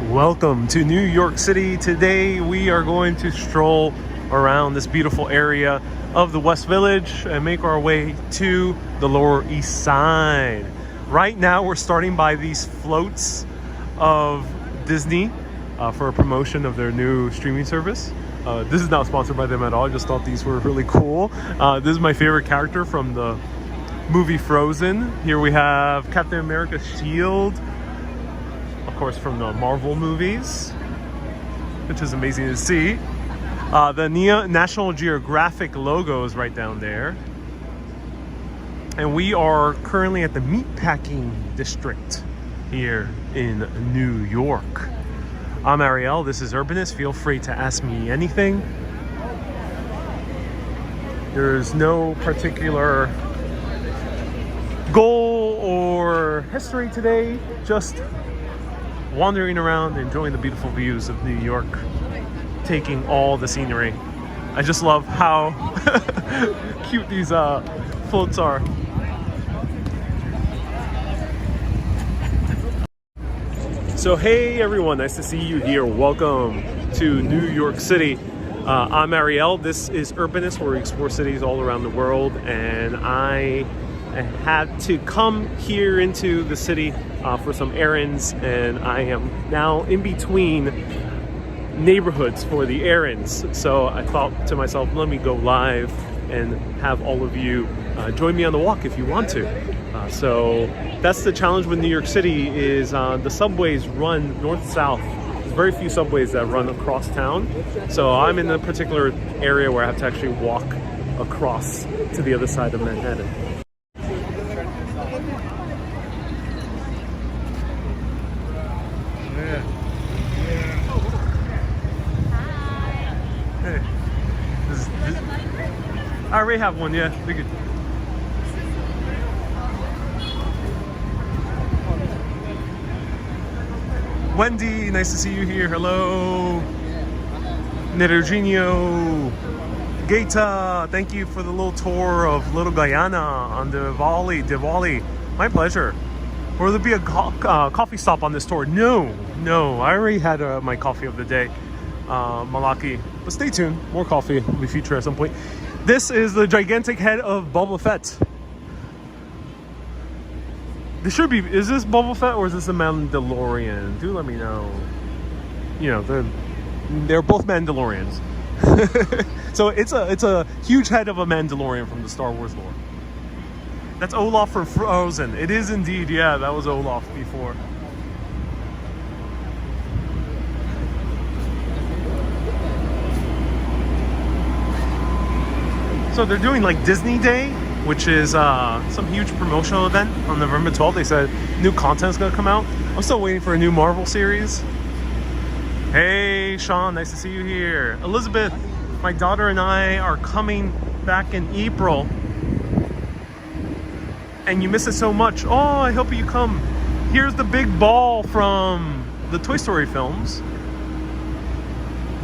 Welcome to New York City. Today we are going to stroll around this beautiful area of the West Village and make our way to the Lower East Side. Right now we're starting by these floats of Disney for a promotion of their new streaming service. This is not sponsored by them at all. I just thought these were really cool. This is my favorite character from the movie Frozen. Here we have Captain America's shield, of course, from the Marvel movies, which is amazing to see. The National Geographic logo is right down there. And we are currently at the Meatpacking District here in New York. I'm Ariel, this is Urbanist. Feel free to ask me anything. There's no particular goal or history today, just wandering around, enjoying the beautiful views of New York, taking all the scenery. I just love how cute these floats are. So hey everyone, nice to see you here. Welcome to New York City. I'm Ariel, this is Urbanist, where we explore cities all around the world, and I had to come here into the city for some errands, and I am now in between neighborhoods for the errands. So I thought to myself, let me go live and have all of you join me on the walk if you want to. So that's the challenge with New York City, is the subways run north-south. There's very few subways that run across town. So I'm in a particular area where I have to actually walk across to the other side of Manhattan. I already have one, yeah. Look at. Wendy, nice to see you here. Hello. Nerginio. Gaeta, thank you for the little tour of Little Guyana on Diwali. My pleasure. Will there be a coffee stop on this tour? No. I already had my coffee of the day, Malaki. But stay tuned. More coffee will be featured at some point. This is the gigantic head of Boba Fett. This should be, is this Boba Fett or is this a Mandalorian? Do let me know. You know, they're both Mandalorians. So it's a huge head of a Mandalorian from the Star Wars lore. That's Olaf from Frozen. It is indeed, yeah, that was Olaf before. So they're doing like Disney Day, which is some huge promotional event on November 12th. They said new content's gonna come out. I'm still waiting for a new Marvel series. Hey Sean, nice to see you here. Elizabeth, my daughter and I are coming back in April, and you miss it so much. Oh, I hope you come. Here's the big ball from the Toy Story films,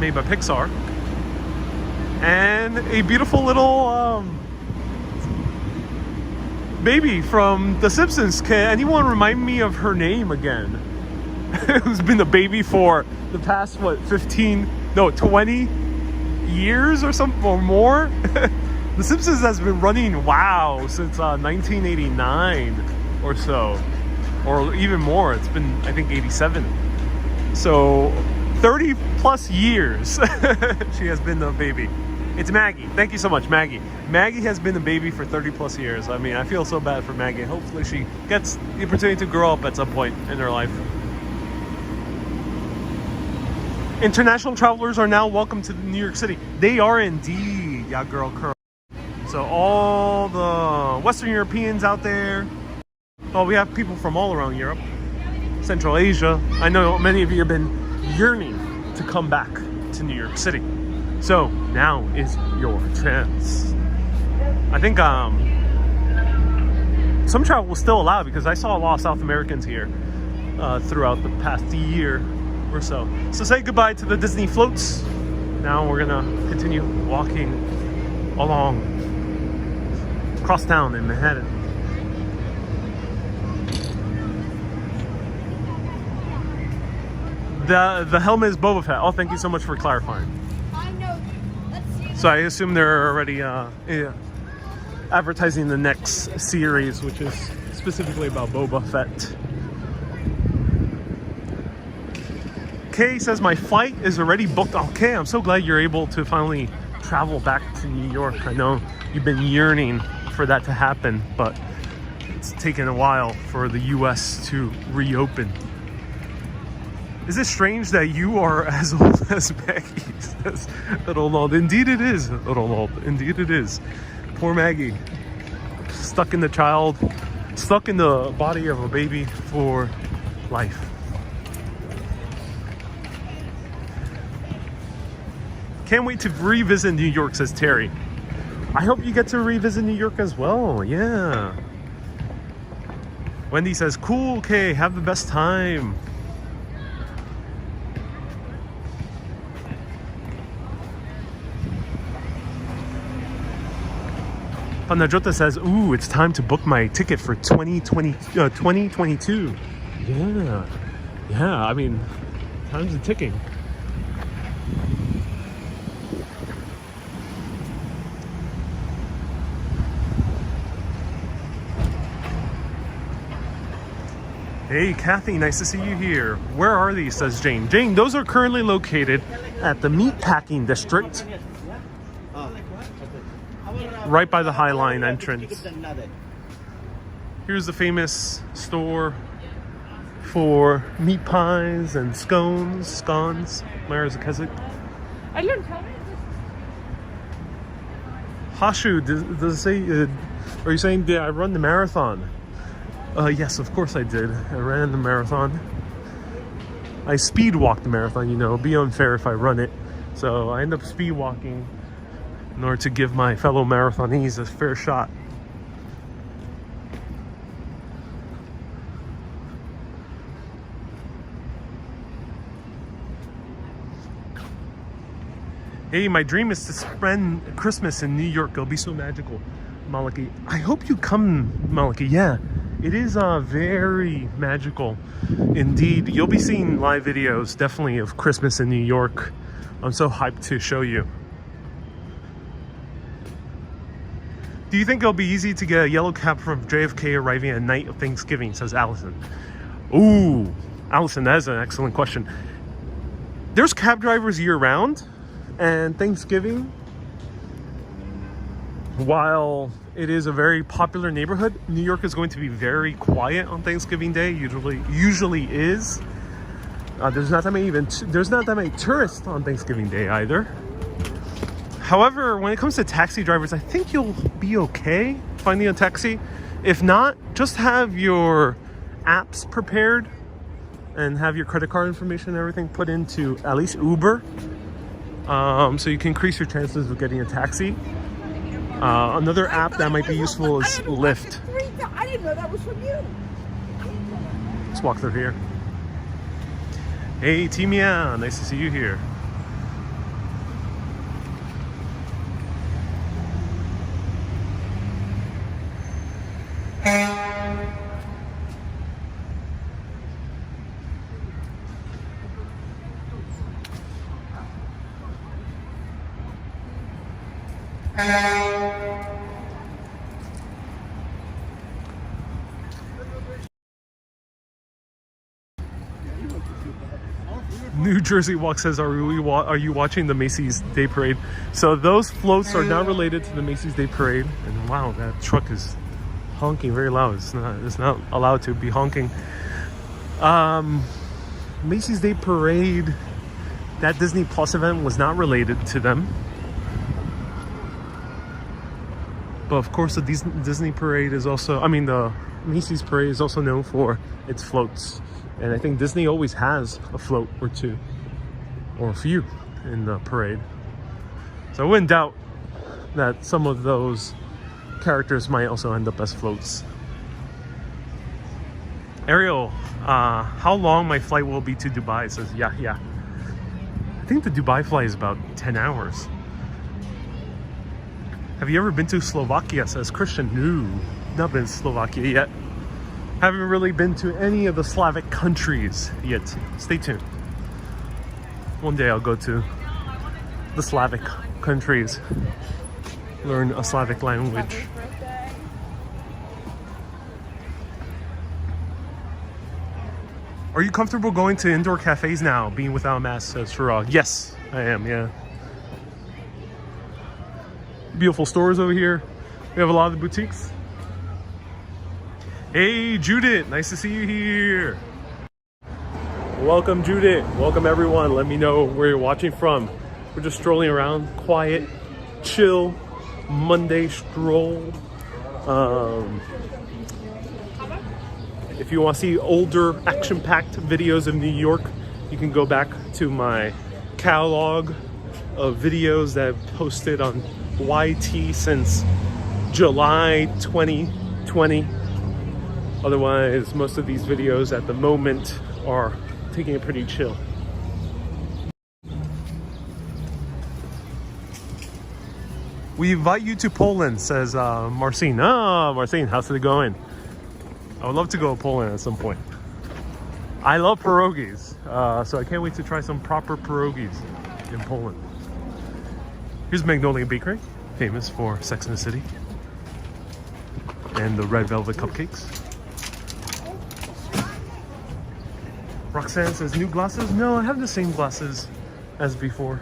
made by Pixar. And a beautiful little baby from The Simpsons. Can anyone remind me of her name again? Who's been a baby for the past, what, 20 years or something, or more? The Simpsons has been running, wow, since 1989 or so, or even more. It's been, I think, 87. So 30 plus years she has been a baby. It's Maggie. Thank you so much, Maggie. Maggie has been a baby for 30 plus years. I mean, I feel so bad for Maggie. Hopefully she gets the opportunity to grow up at some point in her life. International travelers are now welcome to New York City. They are indeed, yeah, girl, curl. So all the Western Europeans out there. Well, we have people from all around Europe, Central Asia. I know many of you have been yearning to come back to New York City. So now is your chance. I think some travel was still allowed, because I saw a lot of South Americans here throughout the past year or so. So say goodbye to the Disney floats. Now we're gonna continue walking along across town in Manhattan. The helmet is Boba Fett. Oh, thank you so much for clarifying. I know. Let's see. So I assume they're already advertising the next series, which is specifically about Boba Fett. Kay says my flight is already booked. Okay, I'm so glad you're able to finally travel back to New York. I know you've been yearning for that to happen, but it's taken a while for the US to reopen. Is it strange that you are as old as Maggie? Says little old. Indeed it is, little old. Indeed it is. Poor Maggie. Stuck in the body of a baby for life. Can't wait to revisit New York, says Terry. I hope you get to revisit New York as well. Yeah. Wendy says, cool, okay, have the best time. Panajota says, ooh, it's time to book my ticket for 2022. Yeah. Yeah, I mean, time's ticking. Hey, Kathy, nice to see you here. Where are these, says Jane. Jane, those are currently located at the Meatpacking District, right by the High Line entrance. Here's the famous store for meat pies and scones. Myra's a Keswick. Hashu, does it say, are you saying, did I run the marathon? Yes, of course I did. I ran the marathon. I speed walked the marathon, you know. It'd be unfair if I run it. So I end up speed walking in order to give my fellow marathonies a fair shot. Hey, my dream is to spend Christmas in New York. It'll be so magical. Maliki, I hope you come, Maliki. Yeah. It is very magical indeed. You'll be seeing live videos definitely of Christmas in New York. I'm so hyped to show you. Do you think it'll be easy to get a yellow cab from JFK arriving at night of Thanksgiving, says Allison. Ooh, Allison, that is an excellent question. There's cab drivers year round, and Thanksgiving, while it is a very popular neighborhood, New York is going to be very quiet on Thanksgiving Day. Usually is. There's not that many tourists on Thanksgiving Day either. However, when it comes to taxi drivers, I think you'll be okay finding a taxi. If not, just have your apps prepared and have your credit card information and everything put into at least Uber, so you can increase your chances of getting a taxi. Another app that might be useful is Lyft. I didn't know that was from you. Let's walk through here. Hey, Timia, nice to see you here. New Jersey Walk says, are you watching the Macy's Day Parade? So those floats are not related to the Macy's Day Parade. And wow, that truck is honking very loud. It's not allowed to be honking. Macy's Day Parade, that Disney Plus event was not related to them. But of course, the Disney Parade is also, the Macy's Parade is also known for its floats. And I think Disney always has a float or two, or a few in the parade. So I wouldn't doubt that some of those characters might also end up as floats. Ariel, how long my flight will be to Dubai? Says, yeah. I think the Dubai flight is about 10 hours. Have you ever been to Slovakia? Says Christian. No, not been to Slovakia yet. Haven't really been to any of the Slavic countries yet. Stay tuned. one day I'll go to the Slavic countries, learn a Slavic language. Are you comfortable going to indoor cafes now, being without a mask, says Farag? Yes, I am, yeah. Beautiful stores over here. We have a lot of the boutiques. Hey, Judith, nice to see you here. Welcome, Judith. Welcome, everyone. Let me know where you're watching from. We're just strolling around, quiet, chill, Monday stroll. If you want to see older, action-packed videos of New York, you can go back to my catalog of videos that I've posted on YT since July 2020. Otherwise, most of these videos at the moment are taking it pretty chill. We invite you to Poland, says Marcin. Oh, Marcin, how's it going? I would love to go to Poland at some point. I love pierogies, so I can't wait to try some proper pierogies in Poland. Here's Magnolia Bakery, famous for Sex and the City and the red velvet cupcakes. Roxanne says, new glasses? No, I have the same glasses as before.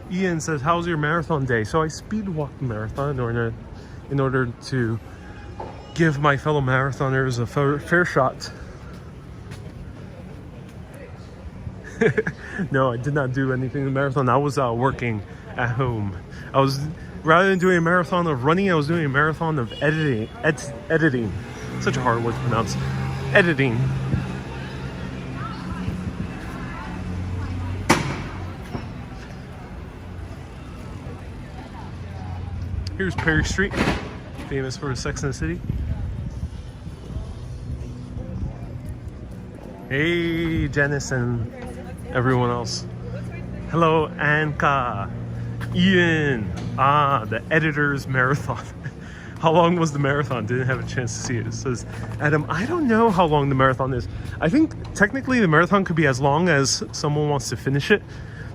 Ian says, how's your marathon day? So I speed walked the marathon in order to give my fellow marathoners a fair shot. No, I did not do anything in the marathon. I was working at home. Rather than doing a marathon of running, I was doing a marathon of editing. Editing. Such a hard word to pronounce. Editing. Here's Perry Street, famous for Sex and the City. Hey, Janice and everyone else. Hello, Anka. Ian. The editor's marathon. How long was the marathon? Didn't have a chance to see it. It says, Adam, I don't know how long the marathon is. I think technically the marathon could be as long as someone wants to finish it.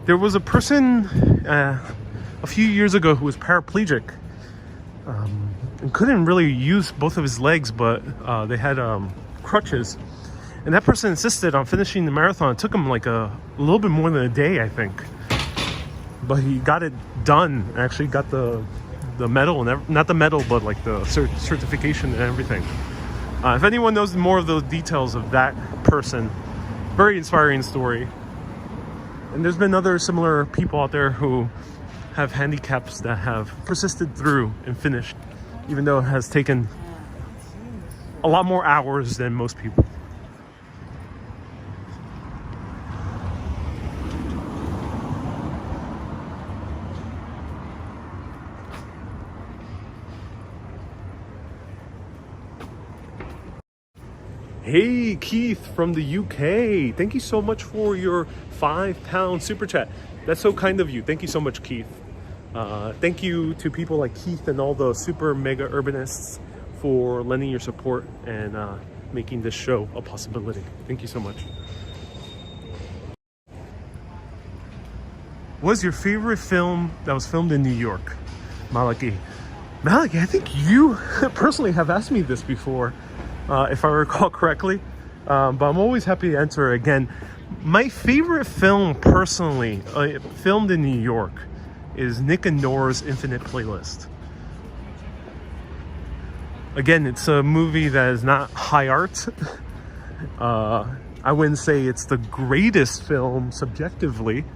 There was a person a few years ago who was paraplegic. And couldn't really use both of his legs, but they had crutches. And that person insisted on finishing the marathon. It took him like a little bit more than a day, I think. But he got it done. Actually got the medal, and not the medal, but like the certification and everything. If anyone knows more of the details of that person, very inspiring story. And there's been other similar people out there who have handicaps that have persisted through and finished, even though it has taken a lot more hours than most people. Hey, Keith from the UK. Thank you so much for your £5 super chat. That's so kind of you. Thank you so much, Keith. Thank you to people like Keith and all the super mega urbanists for lending your support and making this show a possibility. Thank you so much. What is your favorite film that was filmed in New York? Malaki. Malaki, I think you personally have asked me this before, if I recall correctly. But I'm always happy to answer again. My favorite film personally, filmed in New York, is Nick and Nora's Infinite Playlist. Again, it's a movie that is not high art. I wouldn't say it's the greatest film objectively,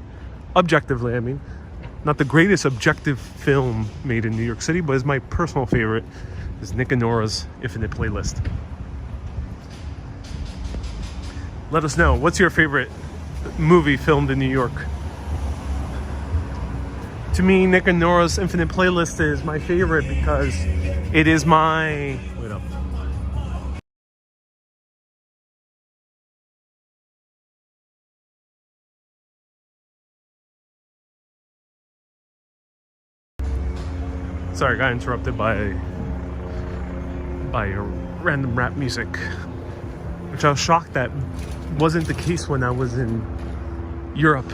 I mean. Not the greatest objective film made in New York City, but it's my personal favorite, is Nick and Nora's Infinite Playlist. Let us know, what's your favorite movie filmed in New York? To me, Nick and Nora's Infinite Playlist is my favorite because it is my... Wait up. Sorry, I got interrupted by random rap music, which I was shocked that wasn't the case when I was in Europe.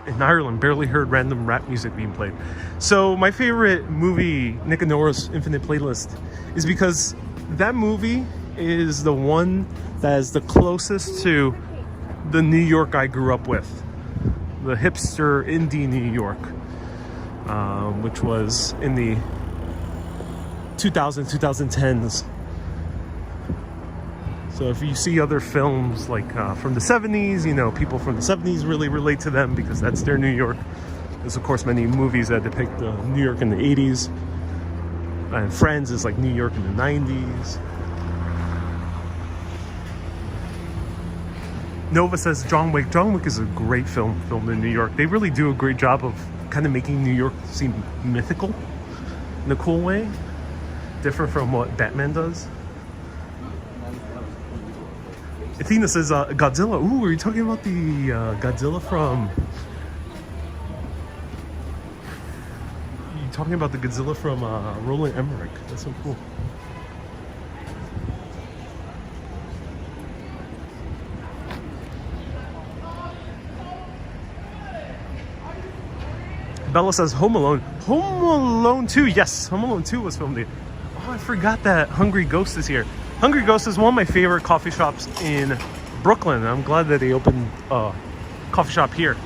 In Ireland, barely heard random rap music being played. So my favorite movie, Nick and Nora's Infinite Playlist, is because that movie is the one that is the closest to the New York I grew up with, the hipster indie New York, which was in the 2010s. So if you see other films like from the 70s, you know, people from the 70s really relate to them because that's their New York. There's of course many movies that depict New York in the 80s. And Friends is like New York in the 90s. Nova says John Wick. John Wick is a great film filmed in New York. They really do a great job of kind of making New York seem mythical in a cool way. Different from what Batman does. Athena says Godzilla. Ooh, are you talking about the Godzilla from... You're talking about the Godzilla from Roland Emmerich. That's so cool. Bella says Home Alone. Home Alone 2. Yes, Home Alone 2 was filmed here. Oh, I forgot that Hungry Ghost is here. Hungry Ghost is one of my favorite coffee shops in Brooklyn. I'm glad that they opened a coffee shop here.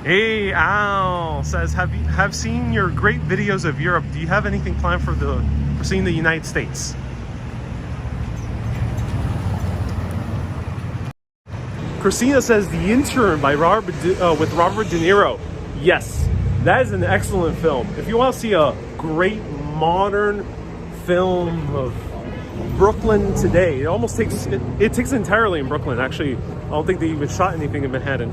Hey, Al says, have seen your great videos of Europe. Do you have anything planned for seeing the United States? Christina says The Intern by with Robert De Niro. Yes, that is an excellent film. If you want to see a great modern film of Brooklyn today, it takes entirely in Brooklyn. Actually, I don't think they even shot anything in Manhattan.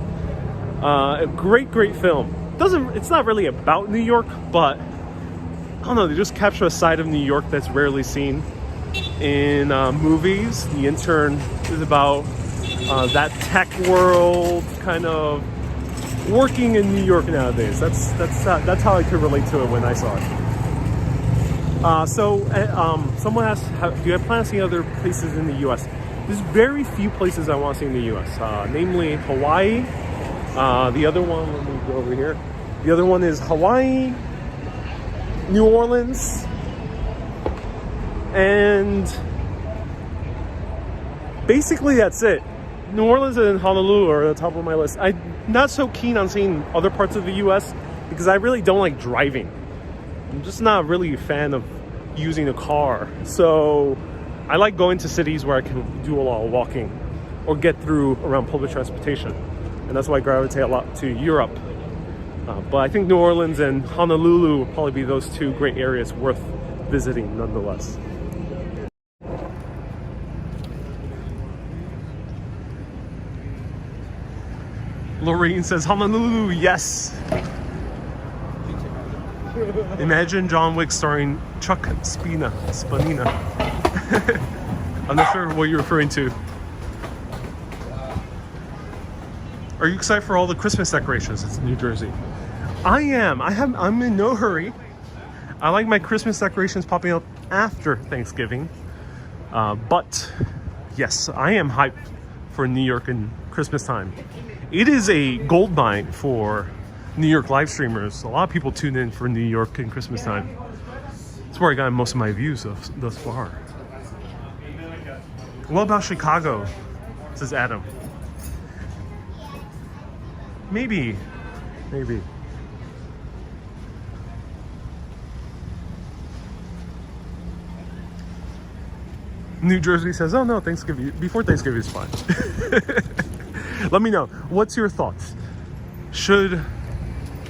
A great film. It's not really about New York, but I don't know, they just capture a side of New York that's rarely seen in movies. The Intern is about that tech world kind of working in New York nowadays. That's how I could relate to it when I saw it. Someone asked, do you have plans to see other places in the U.S.? There's very few places I want to see in the U.S., namely Hawaii. The other one, let me go over here. The other one is Hawaii, New Orleans, and basically that's it. New Orleans and Honolulu are at the top of my list. I'm not so keen on seeing other parts of the U.S. because I really don't like driving. I'm just not really a fan of using a car. So I like going to cities where I can do a lot of walking or get through around public transportation. And that's why I gravitate a lot to Europe. But I think New Orleans and Honolulu will probably be those two great areas worth visiting nonetheless. Lorraine says Honolulu, yes. Imagine John Wick starring Chuck Spanina. I'm not sure what you're referring to. Are you excited for all the Christmas decorations? It's New Jersey. I am. I'm in no hurry. I like my Christmas decorations popping up after Thanksgiving. But yes, I am hyped for New York and Christmas time. It is a gold mine for New York live streamers. A lot of people tune in for New York and Christmas time. That's where I got most of my views thus far. What about Chicago? Says Adam. Maybe. New Jersey says, oh no, Thanksgiving, before Thanksgiving is fine. Let me know, what's your thoughts? Should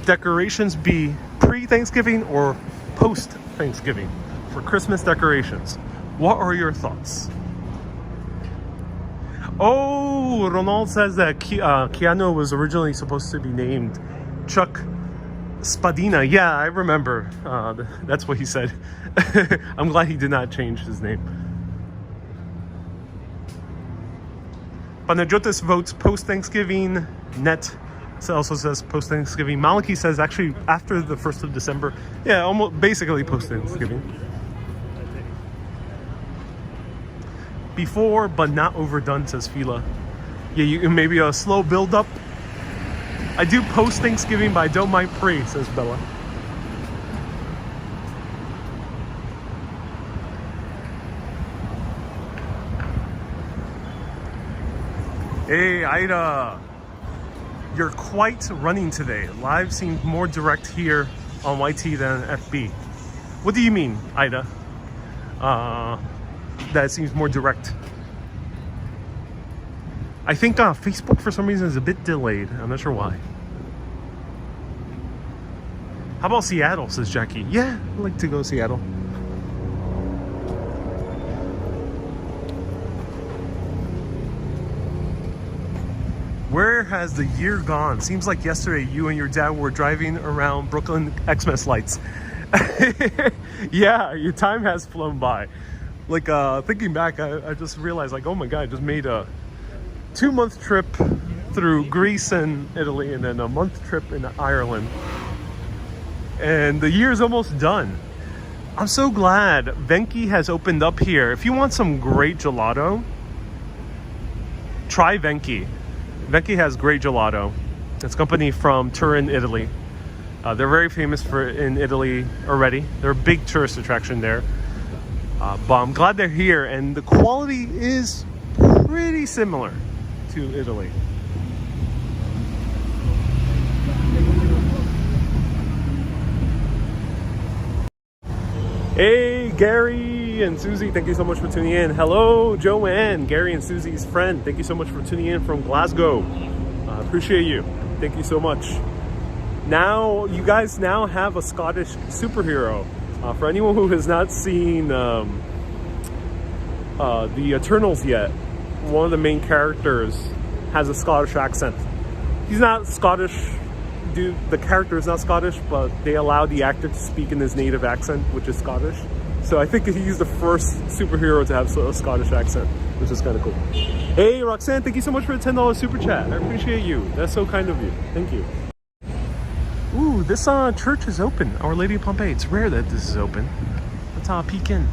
decorations be pre-Thanksgiving or post-Thanksgiving for Christmas decorations? What are your thoughts? Oh, Ronald says that Keanu was originally supposed to be named Chuck Spadina. Yeah, I remember. That's what he said. I'm glad he did not change his name. Panajotis votes post-Thanksgiving. Net So it also says post Thanksgiving. Maliki says actually after the 1st of December. Yeah, almost basically post Thanksgiving. Before, but not overdone, says Fila. Yeah, you maybe a slow build up. I do post Thanksgiving, but I don't mind pre, says Bella. Hey, Ida. You're quite running today. Live seems more direct here on YT than FB. What do you mean, Ida? That seems more direct. I think Facebook for some reason is a bit delayed. I'm not sure why. How about Seattle, says Jackie. Yeah, I'd like to go to Seattle. Where has the year gone? Seems like yesterday you and your dad were driving around Brooklyn Xmas lights. Yeah, your time has flown by. Like thinking back, I just realized like, oh my God, I just made a 2-month trip through Greece and Italy and then a month trip in Ireland. And the year's almost done. I'm so glad Venki has opened up here. If you want some great gelato, try Venki. Venki has great gelato. It's a company from Turin, Italy. They're very famous in Italy already. They're a big tourist attraction there. But I'm glad they're here, and the quality is pretty similar to Italy. Hey, Gary and Susie, thank you so much for tuning in. Hello, Joanne, Gary and Susie's friend. Thank you so much for tuning in from Glasgow. Appreciate you. Thank you so much. Now, you guys now have a Scottish superhero. For anyone who has not seen the Eternals yet, one of the main characters has a Scottish accent. He's not Scottish. The character is not Scottish, but they allow the actor to speak in his native accent, which is Scottish. So I think he's the first superhero to have a Scottish accent, which is kind of cool. Hey, Roxanne, thank you so much for the $10 super chat. I appreciate you. That's so kind of you. Thank you. Ooh, this church is open. Our Lady of Pompeii. It's rare that this is open. Let's peek in.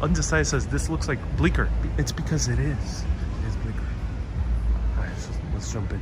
Undecided says this looks like Bleecker. It's because it is. It is Bleecker. All right, so let's jump in.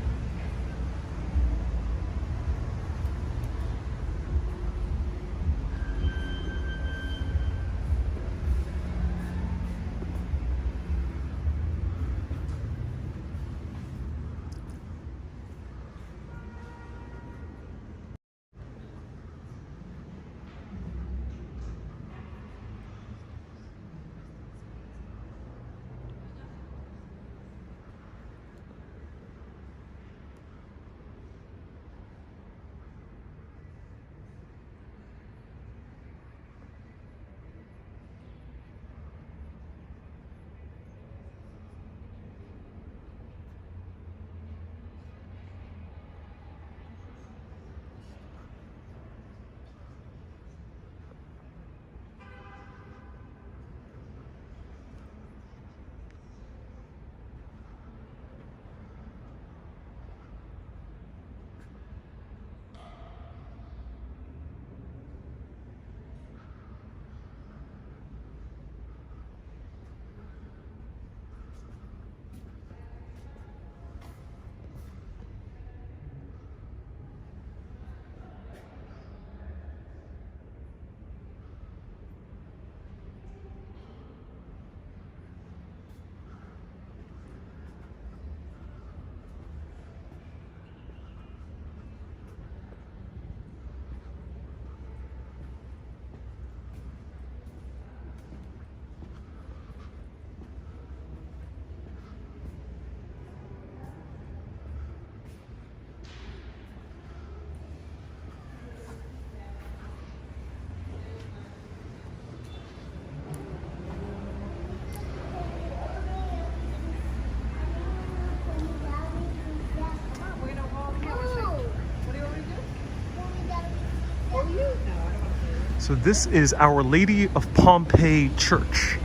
So this is Our Lady of Pompeii Church.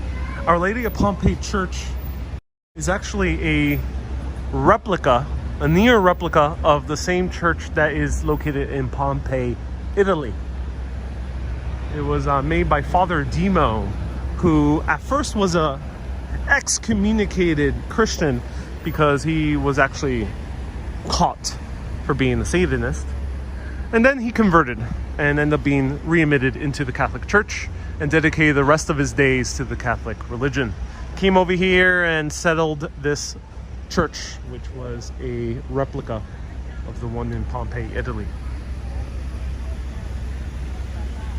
Our Lady of Pompeii Church is actually a replica a near replica of the same church that is located in Pompeii, Italy. It was made by Father Demo, who at first was a excommunicated Christian because he was actually caught for being a Satanist. And then he converted and ended up being readmitted into the Catholic Church and dedicated the rest of his days to the Catholic religion. Came over here and settled this church, which was a replica of the one in Pompeii, Italy.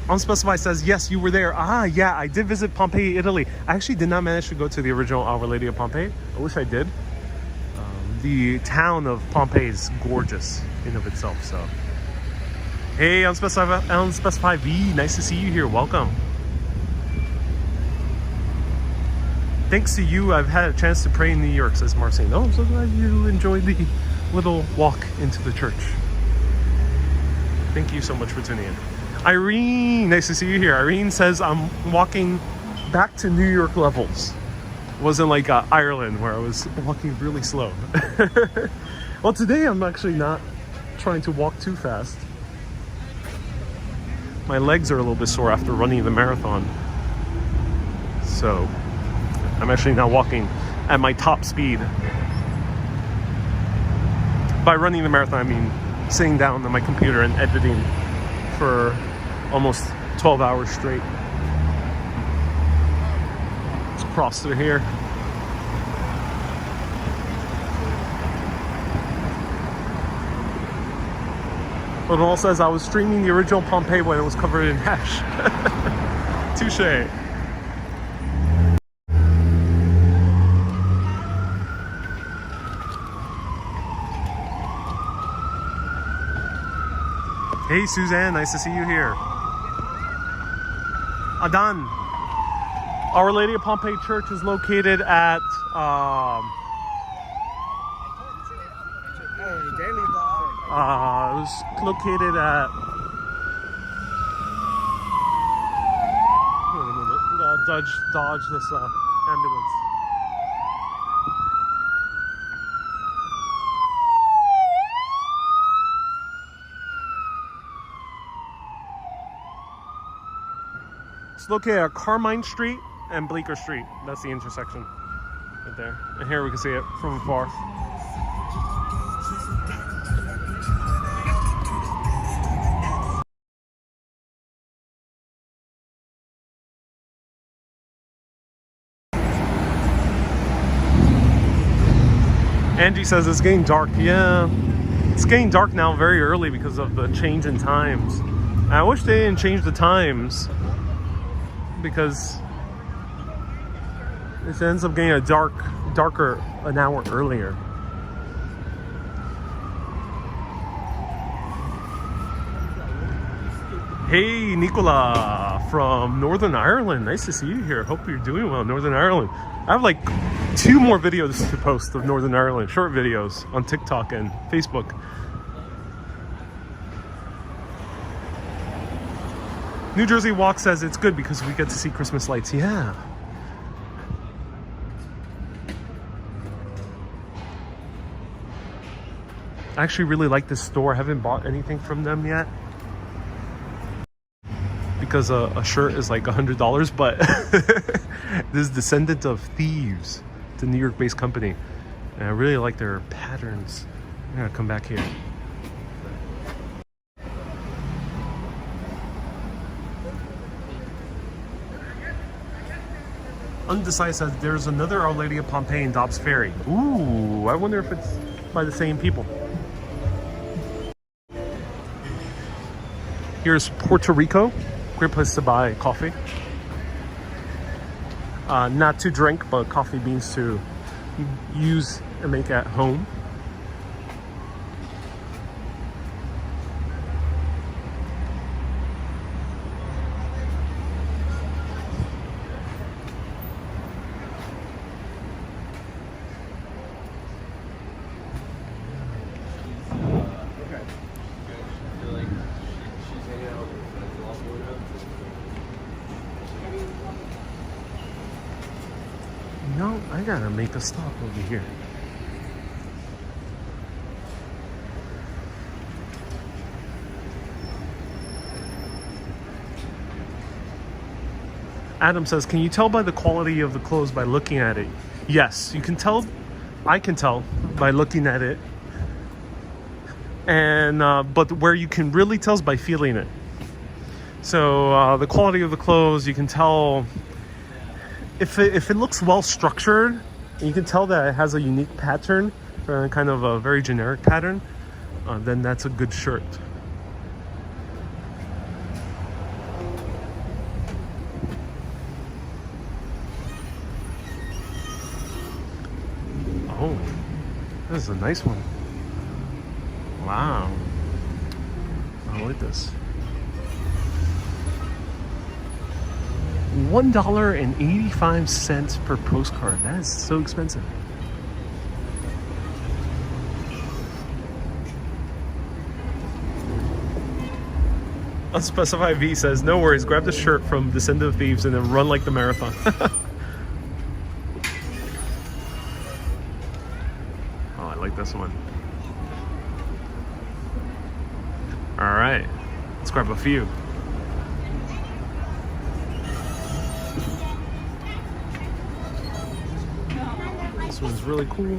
Unspecified says, yes, you were there. Ah, yeah, I did visit Pompeii, Italy. I actually did not manage to go to the original Our Lady of Pompeii. I wish I did. The town of Pompeii is gorgeous in of itself, so. Hey, Unspecified V, nice to see you here. Welcome. Thanks to you, I've had a chance to pray in New York, says Marcin. Oh, I'm so glad you enjoyed the little walk into the church. Thank you so much for tuning in. Irene, nice to see you here. Irene says I'm walking back to New York levels. It wasn't like Ireland where I was walking really slow. Well, today I'm actually not trying to walk too fast. My legs are a little bit sore after running the marathon. So I'm actually now walking at my top speed. By running the marathon, I mean sitting down on my computer and editing for almost 12 hours straight. Let's cross through here. O'Donnell says, I was streaming the original Pompeii when it was covered in ash. Touche. Hey Suzanne, nice to see you here. Adan, Our Lady of Pompeii Church is located at it was located at dodge this ambulance. It's located at Carmine Street and Bleecker Street. That's the intersection right there. And here we can see it from afar. Angie says it's getting dark. Yeah, it's getting dark now very early because of the change in times. And I wish they didn't change the times because it ends up getting darker an hour earlier. Hey, Nicola from Northern Ireland. Nice to see you here. Hope you're doing well, Northern Ireland. I have like 2 more videos to post of Northern Ireland, short videos on TikTok and Facebook. New Jersey Walk says it's good because we get to see Christmas lights. Yeah. I actually really like this store. I haven't bought anything from them yet because a shirt is like $100, but this is Descendant of Thieves. It's a New York-based company, and I really like their patterns. I'm gonna come back here. Undecided says there's another Our Lady of Pompeii in Dobbs Ferry. Ooh, I wonder if it's by the same people. Here's Puerto Rico. Great place to buy coffee. Not to drink, but coffee beans to use and make at home. No, I gotta make a stop over here. Adam says, can you tell by the quality of the clothes by looking at it? Yes, you can tell. I can tell by looking at it. And but where you can really tell is by feeling it. So the quality of the clothes, you can tell if it looks well structured, and you can tell that it has a unique pattern, kind of a very generic pattern, then that's a good shirt. Oh, this is a nice one. Wow. I like this. $1.85 per postcard. That is so expensive. Unspecified V says, no worries, grab the shirt from Descendant of Thieves and then run like the marathon. Oh, I like this one. All right, let's grab a few. This one's really cool.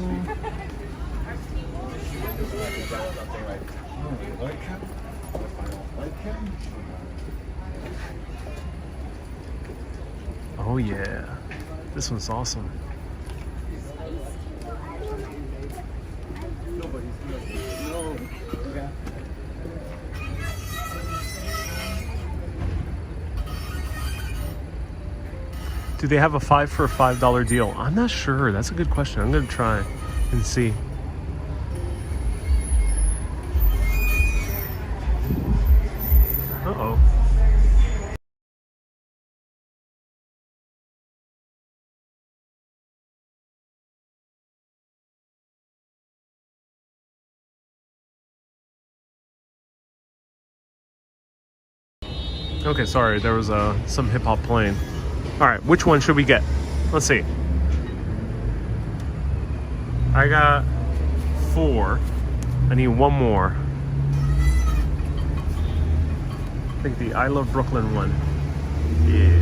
Oh yeah, this one's awesome. Do they have a 5 for $5 deal? I'm not sure. That's a good question. I'm gonna try and see. Uh-oh. Okay, sorry, there was some hip hop playing. All right, which one should we get? Let's see. I got 4. I need one more. I think the I Love Brooklyn one. Yeah.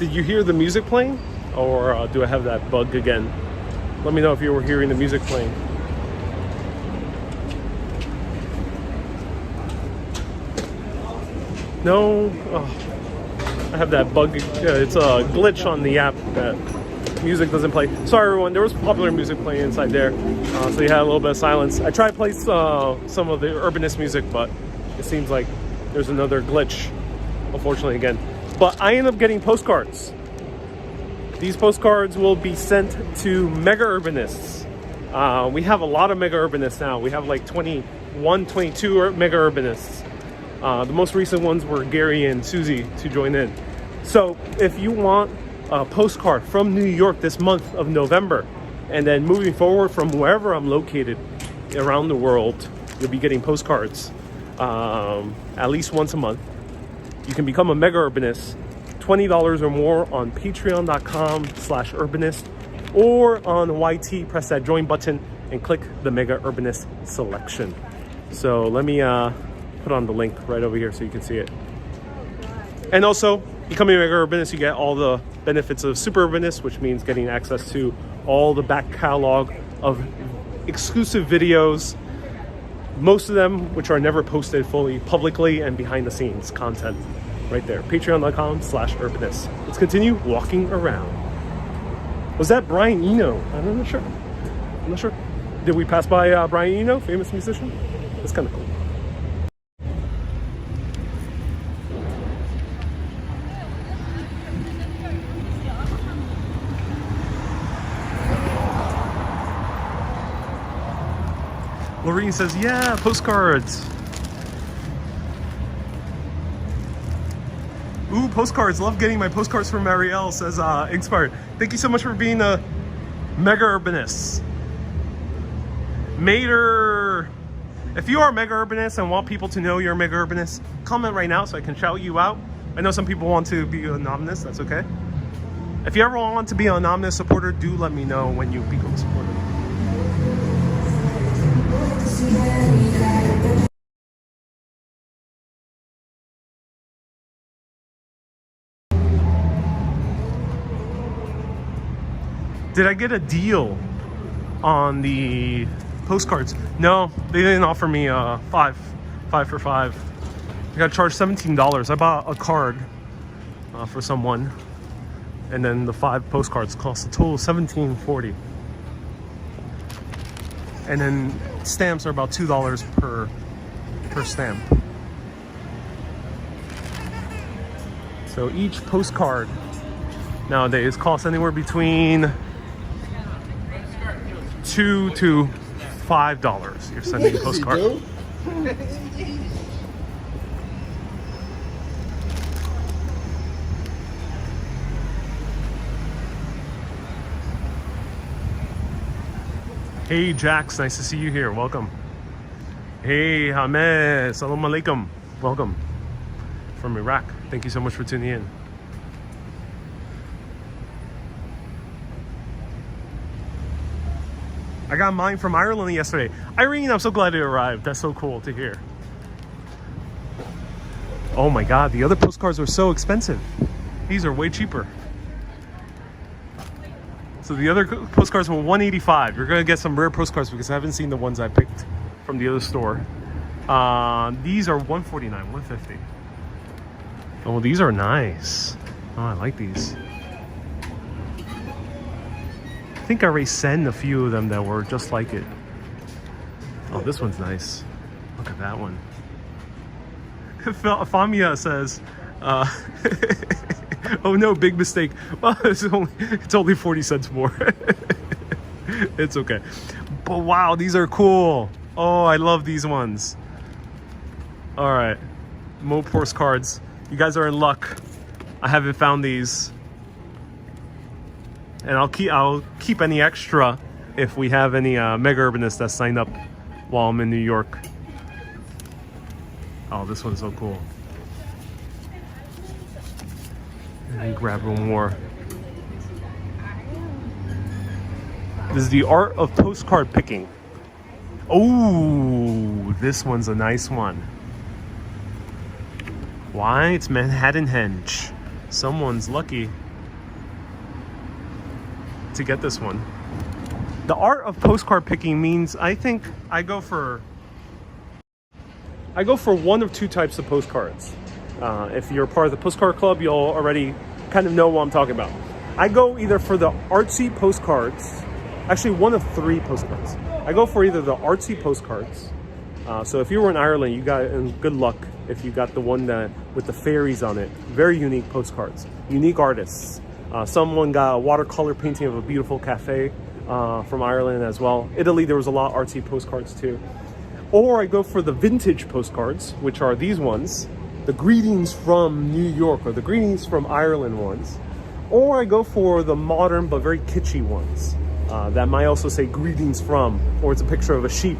Did you hear the music playing? Or do I have that bug again? Let me know if you were hearing the music playing. No? Oh, I have that bug. It's a glitch on the app that music doesn't play. Sorry everyone, there was popular music playing inside there. So you had a little bit of silence. I tried to play some of the Urbanist music, but it seems like there's another glitch, unfortunately, again. But I ended up getting postcards. These postcards will be sent to Mega Urbanists. We have a lot of Mega Urbanists now. We have like 21, 22 Mega Urbanists. The most recent ones were Gary and Susie to join in. So if you want a postcard from New York this month of November, and then moving forward from wherever I'm located around the world, you'll be getting postcards at least once a month. You can become a Mega Urbanist, $20 or more on patreon.com/urbanist, or on YT, press that join button and click the Mega Urbanist selection. So let me put on the link right over here so you can see it. And also, becoming a Mega Urbanist, you get all the benefits of Super Urbanist, which means getting access to all the back catalog of exclusive videos, most of them which are never posted fully publicly, and behind the scenes content right there. Patreon.com/urbanist. Let's continue walking around. Was that Brian Eno? I'm not sure. Did we pass by Brian Eno, famous musician? That's kind of cool. Lorene says, yeah, postcards. Ooh, postcards. Love getting my postcards from Marielle, says Inspired. Thank you so much for being a Mega Urbanist. Mater. If you are a Mega Urbanist and want people to know you're a Mega Urbanist, comment right now so I can shout you out. I know some people want to be anonymous. That's okay. If you ever want to be an anonymous supporter, do let me know when you become a supporter. Did I get a deal on the postcards? No, they didn't offer me five for five. I got charged $17. I bought a card for someone, and then the 5 postcards cost a total of $17.40. And then stamps are about $2 per stamp. So each postcard nowadays costs anywhere between $2 to $5. You're sending a postcard. Hey Jax, nice to see you here. Welcome. Hey Hamed, salam alaikum. Welcome from Iraq. Thank you so much for tuning in. I got mine from Ireland yesterday. Irene, I'm so glad it arrived. That's so cool to hear. Oh my God, the other postcards were so expensive. These are way cheaper. So the other postcards were $185. You're gonna get some rare postcards because I haven't seen the ones I picked from the other store. These are $149, $150. Oh, these are nice. Oh, I like these. I think I already sent a few of them that were just like it. Oh, this one's nice. Look at that one. Famia says, oh no, big mistake. Well, it's only 40 cents more. It's okay. But wow, these are cool. Oh, I love these ones. All right, more postcards. You guys are in luck. I haven't found these. And I'll keep any extra if we have any Mega Urbanists that sign up while I'm in New York. Oh, this one's so cool. And grab one more. This is the art of postcard picking. Oh, this one's a nice one. Why? It's Manhattan Henge. Someone's lucky. to get this one. The art of postcard picking means I think I go for one of two types of postcards. If you're part of the postcard club, you'll already kind of know what I'm talking about. I go either for the artsy postcards, actually one of three postcards. I go for either the artsy postcards. So if you were in Ireland, you got, and good luck if you got the one that with the fairies on it. Very unique postcards, unique artists. Someone got a watercolor painting of a beautiful cafe from Ireland as well. Italy, there was a lot of artsy postcards too. Or I go for the vintage postcards, which are these ones, the greetings from New York or the greetings from Ireland ones. Or I go for the modern but very kitschy ones that might also say greetings from, or it's a picture of a sheep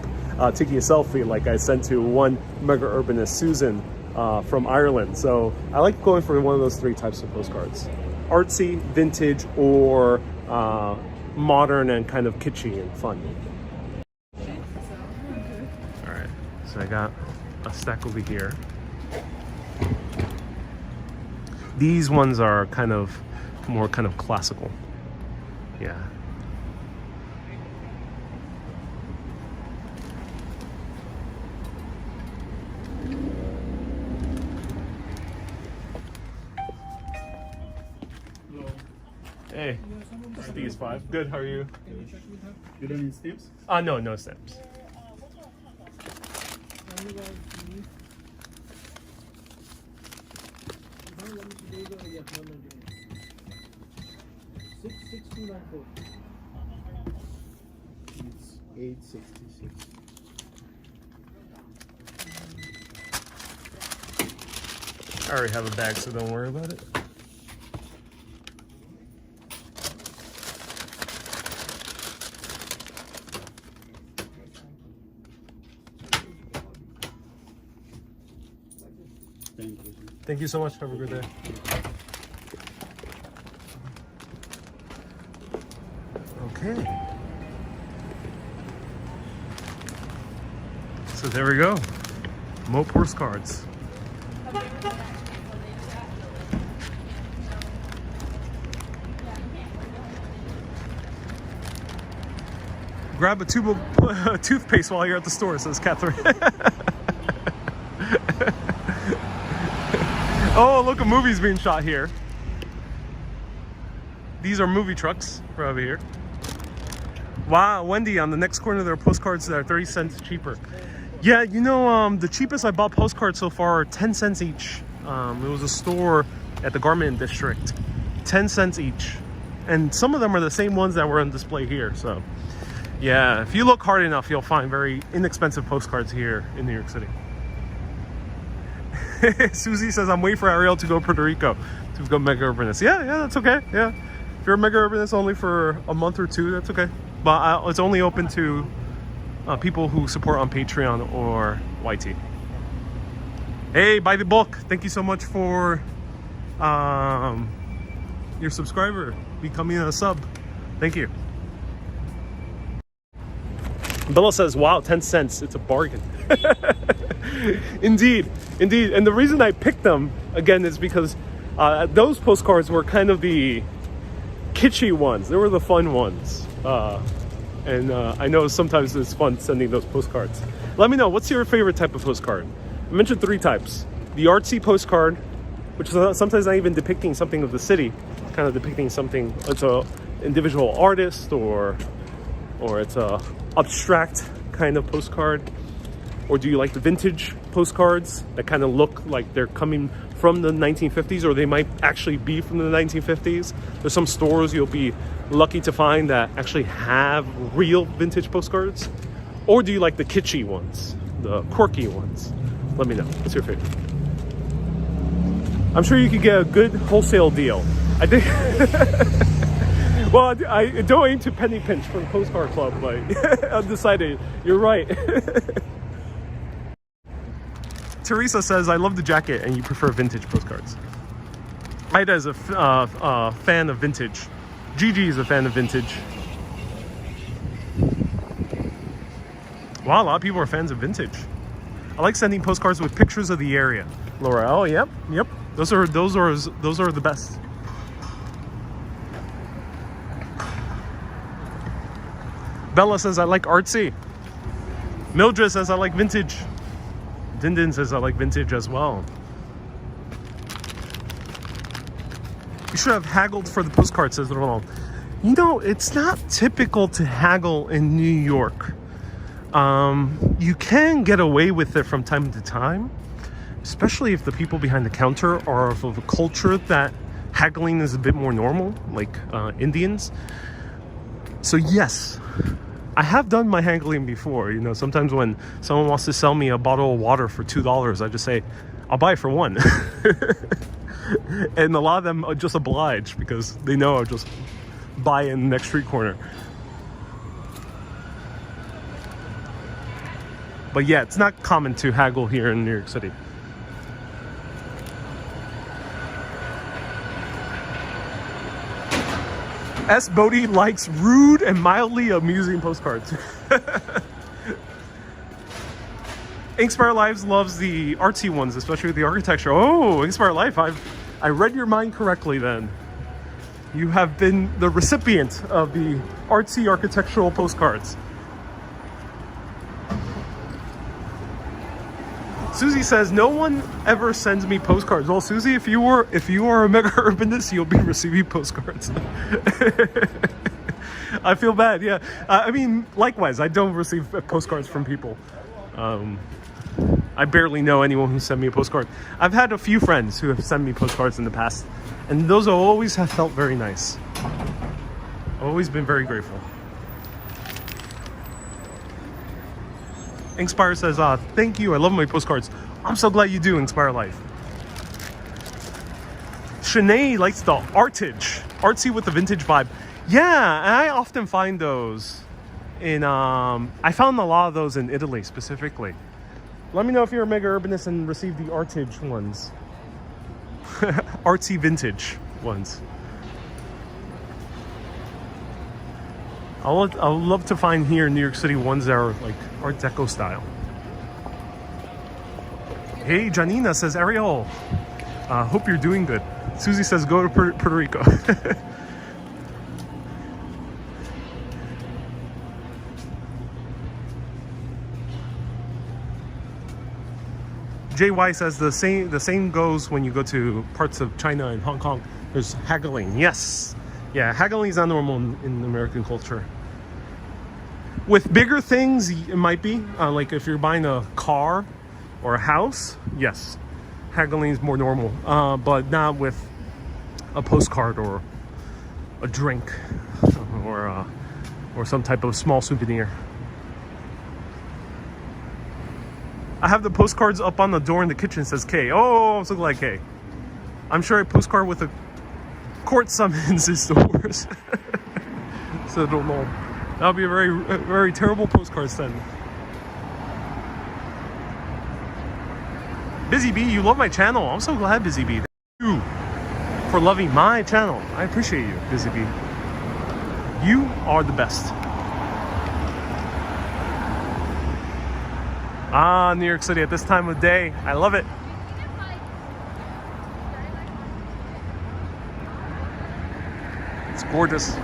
taking a selfie like I sent to one mega urbanist, Susan, from Ireland. So I like going for one of those three types of postcards. Artsy, vintage, or modern and kind of kitschy and fun. All right, so I got a stack over here. These ones are kind of more kind of classical. Yeah. Hey, these five. Good, how are you? You don't need stamps? No, no stamps. It's 866. I already have a bag, so don't worry about it. Thank you. Thank you so much. Have a good day. Okay. So there we go. More postcards. Grab a tube of toothpaste while you're at the store, says Catherine. Oh, look, a movie's being shot here. These are movie trucks for over here. Wow, Wendy, on the next corner there are postcards that are 30 cents cheaper. Yeah, you know, the cheapest I bought postcards so far are 10 cents each. It was a store at the Garment District. 10 cents each. And some of them are the same ones that were on display here, so. Yeah, if you look hard enough, you'll find very inexpensive postcards here in New York City. Susie says, I'm waiting for Ariel to go to Puerto Rico to go mega urbanist. Yeah, that's okay. Yeah. If you're a mega urbanist only for a month or two, that's okay. But it's only open to people who support on Patreon or YT. Hey, buy the book. Thank you so much for your subscriber becoming a sub. Thank you. Bella says, wow, 10 cents. It's a bargain. Indeed. And the reason I picked them, again, is because those postcards were kind of the kitschy ones. They were the fun ones. And I know sometimes it's fun sending those postcards. Let me know, what's your favorite type of postcard? I mentioned three types. The artsy postcard, which is sometimes not even depicting something of the city, kind of depicting something, it's a individual artist or it's a abstract kind of postcard. Or do you like the vintage postcards that kind of look like they're coming from the 1950s, or they might actually be from the 1950s? There's some stores you'll be lucky to find that actually have real vintage postcards. Or do you like the kitschy ones, the quirky ones? Let me know. What's your favorite? I'm sure you could get a good wholesale deal. I think. Well, I don't aim to penny pinch for the postcard club, but undecided. You're right. Teresa says, I love the jacket and you prefer vintage postcards. Ida is a fan of vintage. Gigi is a fan of vintage. Wow, a lot of people are fans of vintage. I like sending postcards with pictures of the area. Laura, oh, yep. Those are the best. Bella says I like artsy. Mildred says I like vintage. Dindin says I like vintage as well. You should have haggled for the postcard, says Ronald. You know, it's not typical to haggle in New York. You can get away with it from time to time, especially if the people behind the counter are of a culture that haggling is a bit more normal, like Indians. So yes, I have done my haggling before. You know, sometimes when someone wants to sell me a bottle of water for $2, I just say, I'll buy it for $1. And a lot of them are just obliged because they know I'll just buy in the next street corner. But yeah, it's not common to haggle here in New York City. S. Bodie likes rude and mildly amusing postcards. Inkspire Lives loves the artsy ones, especially with the architecture. Oh, Inkspire Life, I read your mind correctly then. You have been the recipient of the artsy architectural postcards. Susie says, no one ever sends me postcards. Well, Susie, if you are a mega urbanist, you'll be receiving postcards. I feel bad, yeah. I mean, likewise, I don't receive postcards from people. I barely know anyone who sent me a postcard. I've had a few friends who have sent me postcards in the past, and those always have felt very nice. Always been very grateful. Inkspire says, thank you, I love my postcards. I'm so glad you do, Inkspire Life. Shanae likes the artsy with the vintage vibe. Yeah, and I often find those in, I found a lot of those in Italy specifically. Let me know if you're a mega urbanist and receive the artage ones. Artsy vintage ones. I'll love to find here in New York City ones that are like Art Deco style. Hey, Janina says, Ariel, hope you're doing good. Susie says, go to Puerto Rico. JY says the same goes when you go to parts of China and Hong Kong. There's haggling. Yes. Yeah, haggling is not normal in American culture. With bigger things, it might be. Like if you're buying a car or a house, yes, haggling is more normal. But not with a postcard or a drink or some type of small souvenir. I have the postcards up on the door in the kitchen, says Kay. Oh, I'm so glad, Kay. I'm sure a postcard with a court summons is the worst. So I don't know. That would be a very terrible postcard send. Busy Bee, you love my channel. I'm so glad, Busy Bee. Thank you for loving my channel. I appreciate you, Busy Bee. You are the best. New York City at this time of day. I love it. It's gorgeous.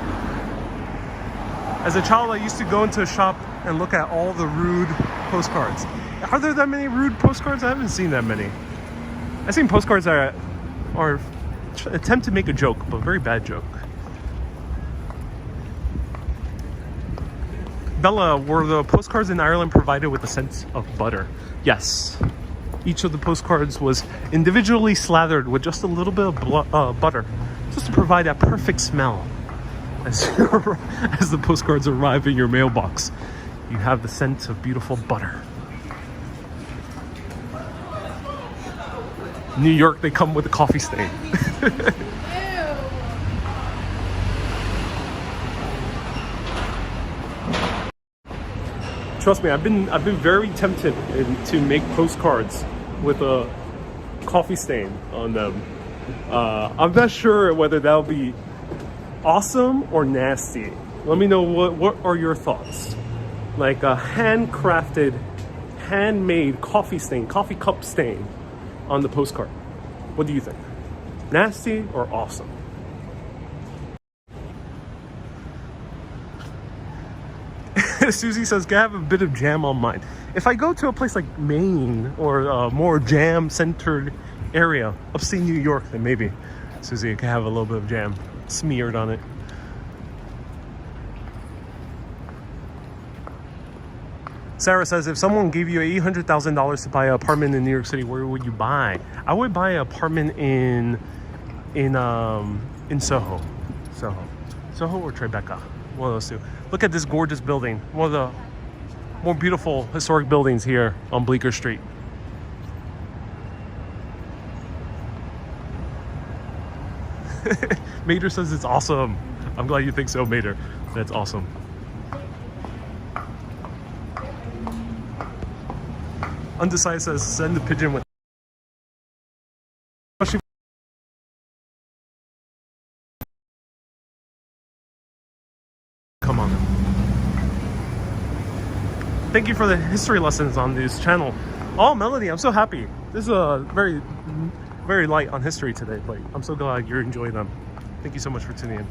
As a child, I used to go into a shop and look at all the rude postcards. Are there that many rude postcards? I haven't seen that many. I've seen postcards that are attempt to make a joke, but a very bad joke. Bella, were the postcards in Ireland provided with a scent of butter? Yes. Each of the postcards was individually slathered with just a little bit of butter, just to provide that perfect smell. As the postcards arrive in your mailbox, you have the scent of beautiful butter. New York, they come with a coffee stain. Trust me, I've been very tempted to make postcards with a coffee stain on them. I'm not sure whether that'll be awesome or nasty. Let me know what are your thoughts. Like a handcrafted, handmade coffee cup stain on the postcard. What do you think? Nasty or awesome? Susie says, can I have a bit of jam on mine? If I go to a place like Maine or a more jam-centered area, upstate New York, then maybe Susie can have a little bit of jam smeared on it. Sarah says, if someone gave you $800,000 to buy an apartment in New York City, where would you buy? I would buy an apartment in Soho. Soho or Tribeca. One of those two. Look at this gorgeous building. One of the more beautiful historic buildings here on Bleecker Street. Mater says it's awesome. I'm glad you think so, Mater. That's awesome. Undecided says, send the pigeon with. Come on. Thank you for the history lessons on this channel. Oh, Melody, I'm so happy. This is a very, very light on history today, but I'm so glad you're enjoying them. Thank you so much for tuning in.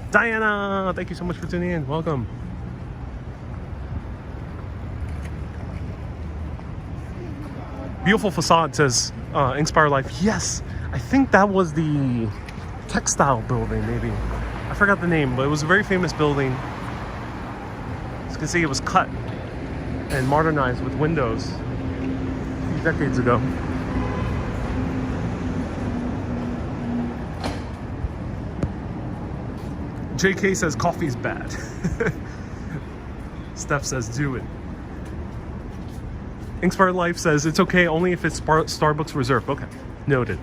Diana, thank you so much for tuning in. Welcome. Beautiful facade says Inspire Life. Yes, I think that was the textile building, maybe. I forgot the name, but it was a very famous building. As you can see, it was cut and modernized with windows a few decades ago. JK says coffee's bad. Steph says do it. Inspired Life says it's okay only if it's Starbucks Reserve. Okay, noted.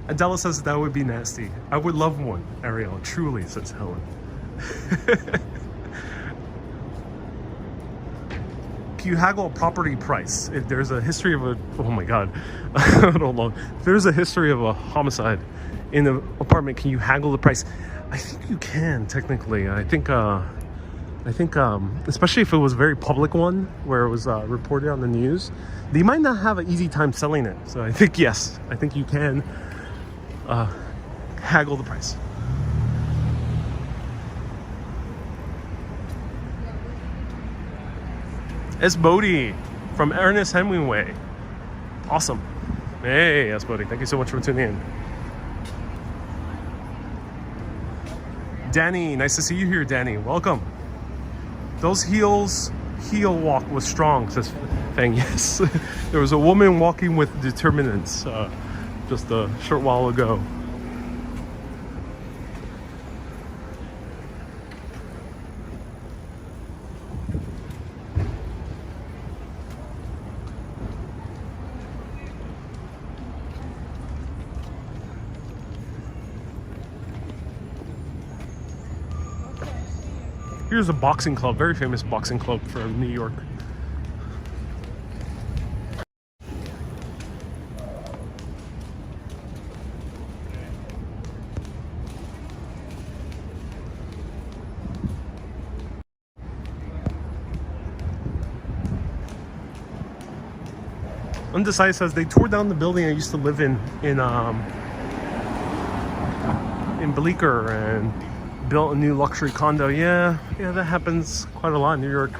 Adela says that would be nasty. I would love one, Ariel. Truly, says Helen. Can you haggle a property price? If there's a history of a... Oh my god. I don't know. If there's a history of a homicide in an apartment, can you haggle the price? I think you can, technically. I think especially if it was a very public one where it was reported on the news, they might not have an easy time selling it. So I think, yes, I think you can haggle the price. S. Bodie from Ernest Hemingway. Awesome. Hey, S. Bodie, thank you so much for tuning in. Danny, nice to see you here, Danny. Welcome. Those heels, heel walk was strong, says Fang. Yes, there was a woman walking with determinants just a short while ago. Here's a boxing club, very famous boxing club from New York. Undecided says they tore down the building I used to live in Bleecker and built a new luxury condo. Yeah, that happens quite a lot in New York.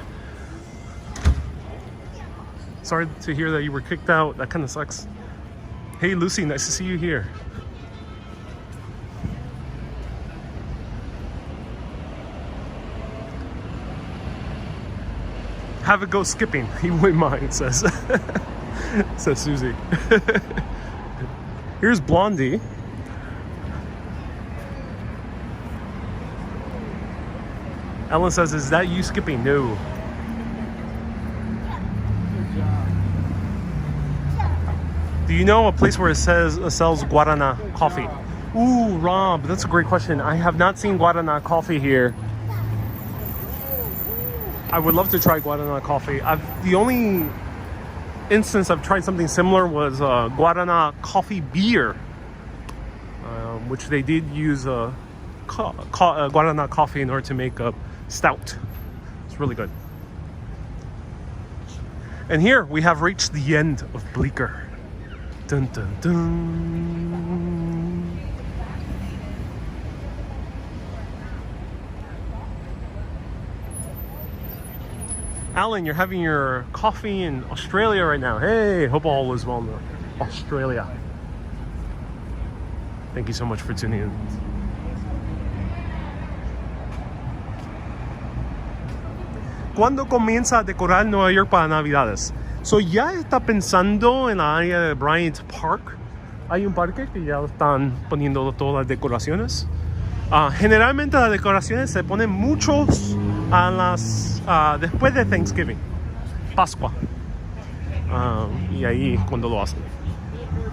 Sorry to hear that you were kicked out. That kind of sucks. Hey Lucy, nice to see you here. Have it go skipping. He wouldn't mind, says says Susie. Here's Blondie. Ellen says, is that you skipping? No. Do you know a place where it sells Guarana coffee? Ooh, Rob, that's a great question. I have not seen Guarana coffee here. I would love to try Guarana coffee. The only instance I've tried something similar was Guarana coffee beer, which they did use Guarana coffee in order to make a stout. It's really good. And here we have reached the end of Bleecker. Dun dun dun. Alan, you're having your coffee in Australia right now. Hey, hope all is well in Australia. Thank you so much for tuning in. ¿Cuándo comienza a decorar Nueva York para Navidades? So ya está pensando en la área de Bryant Park. Hay un parque que ya están poniendo todas las decoraciones. Generalmente las decoraciones se ponen muchos a las después de Thanksgiving, Pascua, y ahí cuando lo hacen.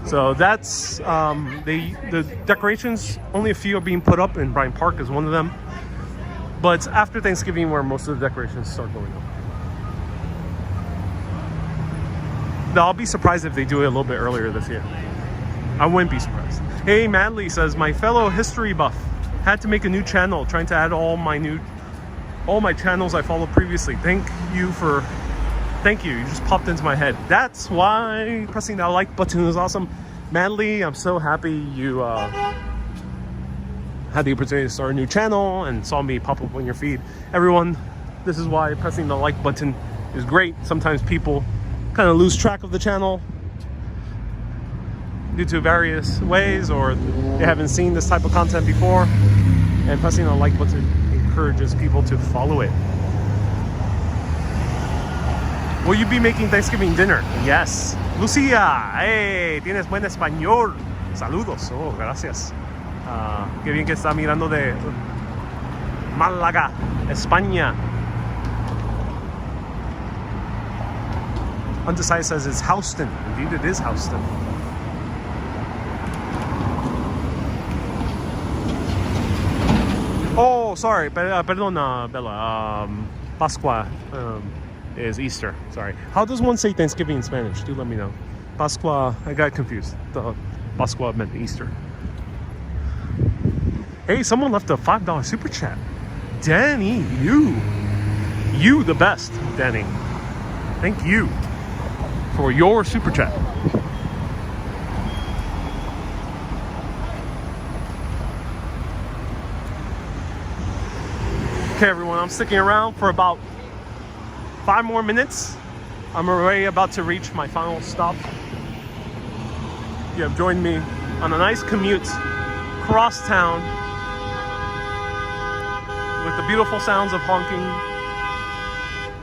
So that's the decorations. Only a few are being put up, and Bryant Park is one of them. But it's after Thanksgiving where most of the decorations start going up. Now, I'll be surprised if they do it a little bit earlier this year. I wouldn't be surprised. Hey, Madly says, my fellow history buff had to make a new channel, trying to add all my channels I followed previously. Thank you. You just popped into my head. That's why pressing that like button is awesome. Madly, I'm so happy you had the opportunity to start a new channel and saw me pop up on your feed. Everyone, this is why pressing the like button is great. Sometimes people kind of lose track of the channel due to various ways, or they haven't seen this type of content before, and pressing the like button encourages people to follow it. Will you be making Thanksgiving dinner? Yes. Lucia, hey, tienes buen español. Saludos. Oh, gracias. Qué bien que está mirando de Málaga, España. Undecided says it's Houston. Indeed, it is Houston. Oh, sorry. Perdona, Bella. Pascua is Easter. Sorry. How does one say Thanksgiving in Spanish? Do let me know. Pascua, I got confused. The Pascua meant Easter. Hey, someone left a $5 super chat. Danny, you the best, Danny. Thank you for your super chat. Okay, everyone, I'm sticking around for about 5 more minutes. I'm already about to reach my final stop. You have joined me on a nice commute across town with the beautiful sounds of honking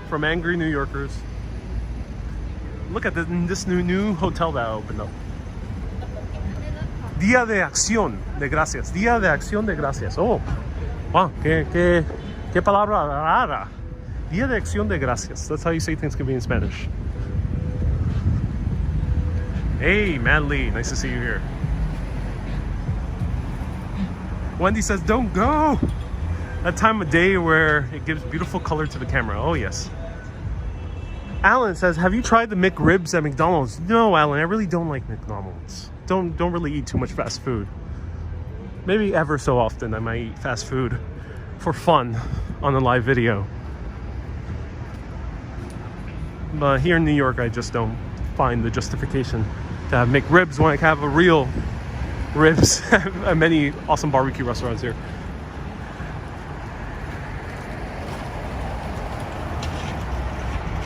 from angry New Yorkers. Look at this new hotel that opened up. Día de Acción de Gracias. Día de Acción de Gracias. Oh, wow, qué palabra rara. Día de Acción de Gracias. That's how you say Thanksgiving in Spanish. Hey, Madly, nice to see you here. Wendy says, don't go. That time of day where it gives beautiful color to the camera. Oh, yes. Alan says, have you tried the McRibs at McDonald's? No, Alan, I really don't like McDonald's. Don't really eat too much fast food. Maybe ever so often I might eat fast food for fun on a live video. But here in New York, I just don't find the justification to have McRibs when I can have a real ribs at many awesome barbecue restaurants here.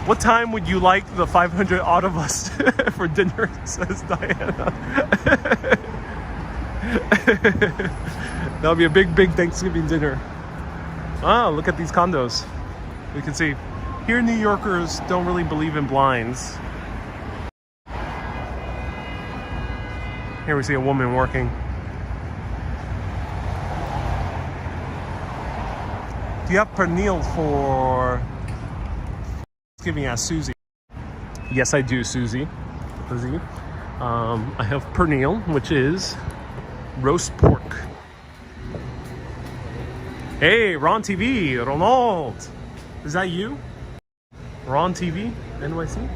What time would you like the 500 odd of us for dinner, says Diana. That'll be a big Thanksgiving dinner. Ah, look at these condos. You can see here New Yorkers don't really believe in blinds. Here we see a woman working. Do you have pernil for Thanksgiving? Asked Susie. Yes, I do, Susie. I have pernil, which is roast pork. Hey, Ron TV, Ronald. Is that you? Ron TV, NYC?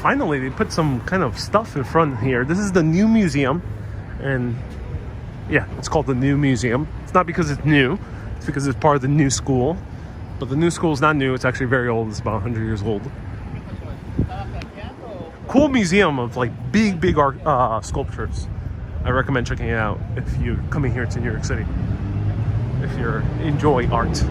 Finally, they put some kind of stuff in front here. This is the new museum. And yeah, it's called the new museum. It's not because it's new. It's because it's part of the new school. But the new school is not new. It's actually very old. It's about 100 years old. cool museum of like big art sculptures. I recommend checking it out if you're coming here to New York City, if you enjoy art.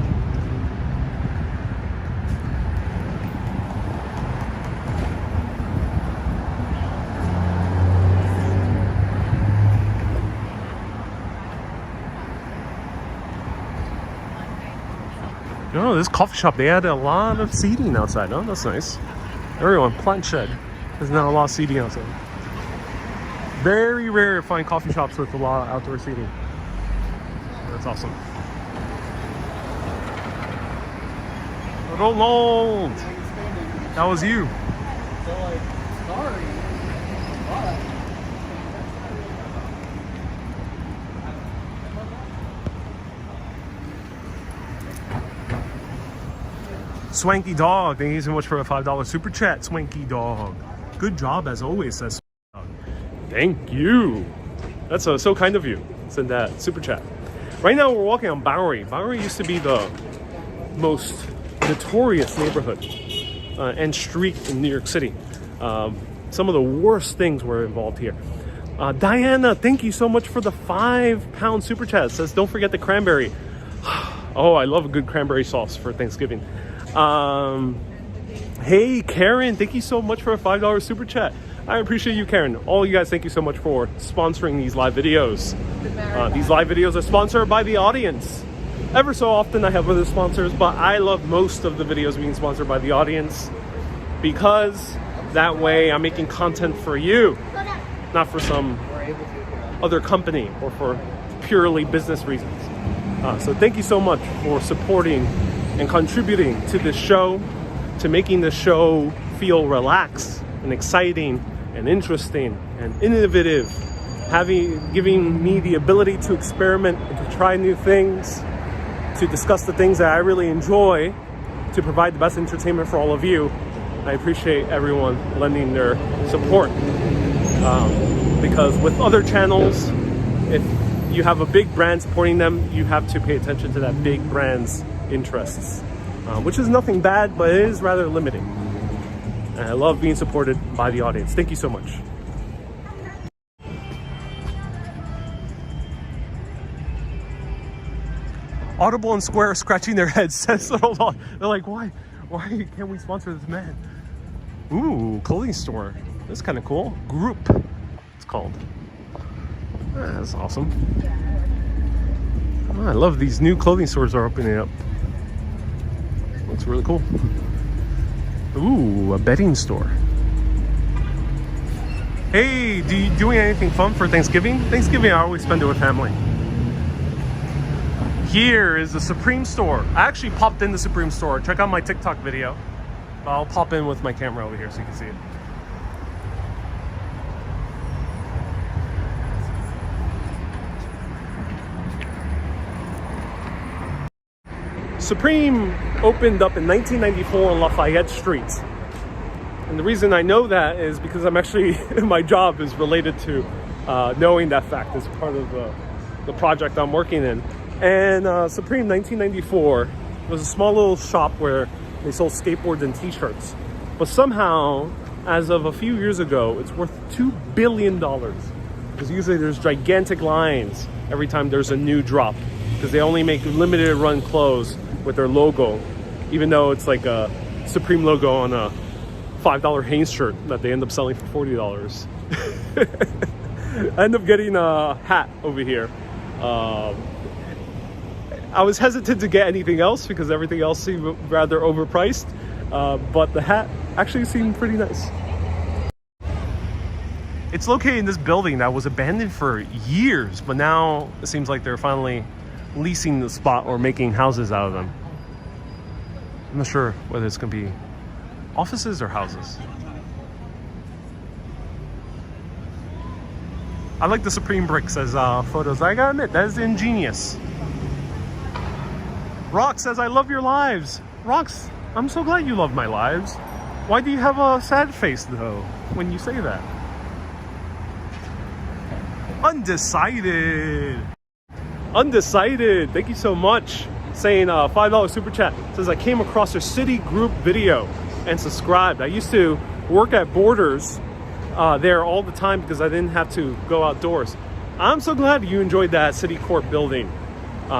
Oh, this coffee shop, they had a lot of seating outside. Oh, that's nice. Everyone, plant shed. There's not a lot of seating outside. Very rare to find coffee shops with a lot of outdoor seating. That's awesome. Ronald! That was you. So like, sorry, but Swanky Dog, thank you so much for a $5 super chat, Swanky Dog. Good job as always, says Dog. Thank you. That's so kind of you. Send that super chat. Right now we're walking on Bowery. Bowery used to be the most notorious neighborhood and street in New York City. Some of the worst things were involved here. Diana, thank you so much for the £5 super chat. It says, don't forget the cranberry. Oh, I love a good cranberry sauce for Thanksgiving. Hey Karen, thank you so much for a $5 super chat. I appreciate you, Karen. All you guys, thank you so much for sponsoring these live videos. These live videos are sponsored by the audience. Ever so often I have other sponsors, but I love most of the videos being sponsored by the audience because that way I'm making content for you, not for some other company or for purely business reasons. So thank you so much for supporting and contributing to this show, to making the show feel relaxed and exciting and interesting and innovative, giving me the ability to experiment and to try new things, to discuss the things that I really enjoy, to provide the best entertainment for all of you. I appreciate everyone lending their support, because with other channels, if you have a big brand supporting them, you have to pay attention to that big brand's interests, which is nothing bad, but it is rather limiting. And I love being supported by the audience. Thank you so much. Audible and Square scratching their heads says, hold on. They're like, why can't we sponsor this man? Ooh, clothing store. That's kind of cool. Group, it's called. That's awesome. Oh, I love these new clothing stores are opening up. Looks really cool. Ooh, a bedding store. Hey, doing anything fun for Thanksgiving? Thanksgiving, I always spend it with family. Here is the Supreme store. I actually popped in the Supreme store. Check out my TikTok video. I'll pop in with my camera over here so you can see it. Supreme opened up in 1994 on Lafayette Street. And the reason I know that is because I'm actually, my job is related to knowing that fact as part of the project I'm working in. And Supreme 1994 was a small little shop where they sold skateboards and t-shirts. But somehow, as of a few years ago, it's worth $2 billion. Because usually there's gigantic lines every time there's a new drop. Because they only make limited run clothes with their logo, even though it's like a Supreme logo on a $5 Hanes shirt that they end up selling for $40. I end up getting a hat over here. I was hesitant to get anything else because everything else seemed rather overpriced, but the hat actually seemed pretty nice. It's located in this building that was abandoned for years, but now it seems like they're finally leasing the spot or making houses out of them. I'm not sure whether it's gonna be offices or houses. I like the Supreme bricks as photos. I gotta admit, that is ingenious. Rox says, I love your lives. Rox, I'm so glad you love my lives. Why do you have a sad face though when you say that? Undecided. Undecided, thank you so much. Saying $5 super chat. Says, I came across your city group video and subscribed. I used to work at Borders there all the time because I didn't have to go outdoors. I'm so glad you enjoyed that city court building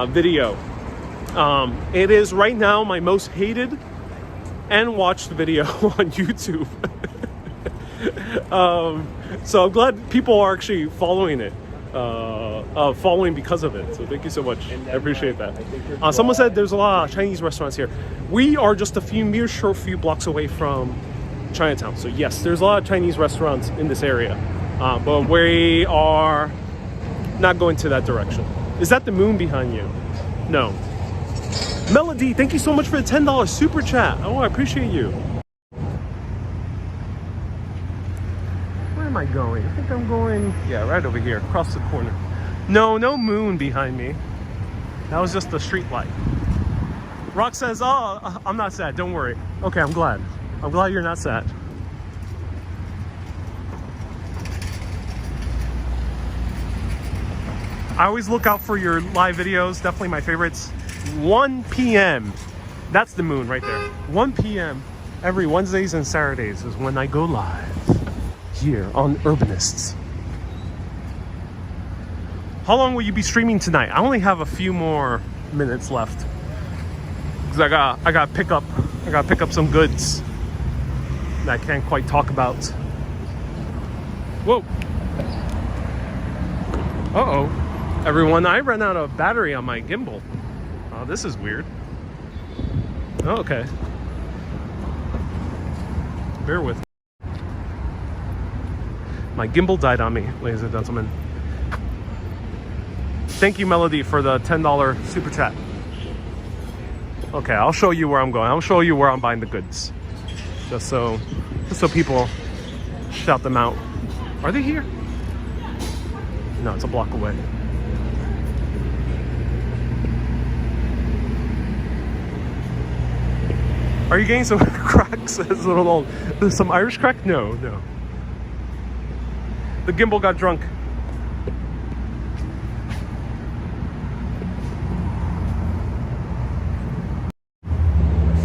video. It is right now my most hated and watched video on YouTube. So I'm glad people are actually following it, following because of it. So thank you so much. I appreciate that. Someone said there's a lot of Chinese restaurants here. We are just a few blocks away from Chinatown. So yes, there's a lot of Chinese restaurants in this area, but we are not going to that direction. Is that the moon behind you? No. Melody, thank you so much for the $10 super chat. Oh, I appreciate you. Where am I going? I think I'm going, yeah, right over here, across the corner. No moon behind me. That was just the street light. Rock says, oh, I'm not sad, don't worry. Okay, I'm glad. I'm glad you're not sad. I always look out for your live videos, definitely my favorites. 1 p.m. That's the moon right there. 1 p.m. every Wednesdays and Saturdays is when I go live here on Urbanists. How long will you be streaming tonight? I only have a few more minutes left because I got pick up some goods that I can't quite talk about. Whoa. Uh-oh. Everyone, I ran out of battery on my gimbal. Oh, this is weird. Oh, okay. Bear with me. My gimbal died on me, ladies and gentlemen. Thank you, Melody, for the $10 super chat. Okay, I'll show you where I'm going. I'll show you where I'm buying the goods. Just so people shout them out. Are they here? No, it's a block away. Are you getting some cracks? Some Irish crack? No. The gimbal got drunk.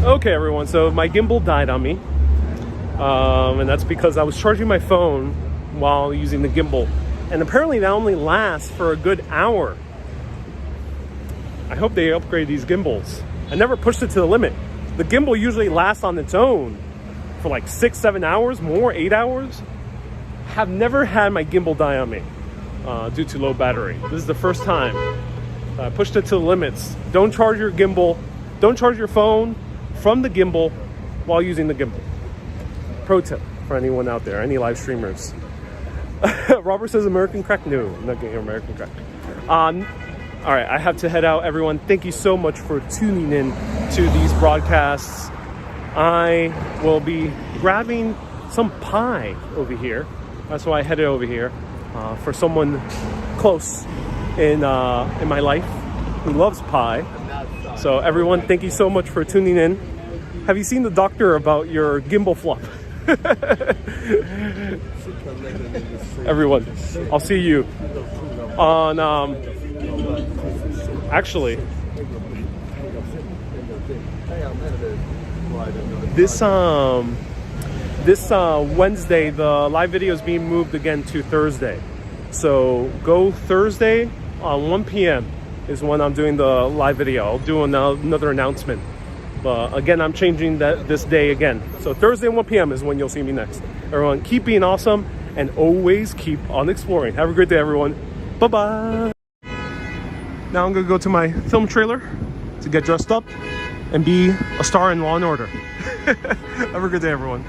Okay, everyone, so my gimbal died on me. And that's because I was charging my phone while using the gimbal. And apparently that only lasts for a good hour. I hope they upgrade these gimbals. I never pushed it to the limit. The gimbal usually lasts on its own for like 6-7 hours, more 8 hours. Have never had my gimbal die on me due to low battery. This is the first time. I pushed it to the limits. Don't charge your gimbal. Don't charge your phone from the gimbal while using the gimbal. Pro tip for anyone out there, any live streamers. Robert says American crack. No, I'm not getting American crack. All right, I have to head out, everyone. Thank you so much for tuning in to these broadcasts. I will be grabbing some pie over here. That's why I headed over here for someone close in my life who loves pie. So everyone, thank you so much for tuning in. Have you seen the doctor about your gimbal flop? Everyone, I'll see you on actually this Wednesday the live video is being moved again to Thursday. So go Thursday 1 p.m. is when I'm doing the live video. I'll do another announcement. But again, I'm changing this day again. So Thursday 1 p.m. is when you'll see me next. Everyone, keep being awesome and always keep on exploring. Have a great day, everyone. Bye-bye. Now I'm gonna go to my film trailer to get dressed up and be a star in Law and Order. Have a good day, everyone.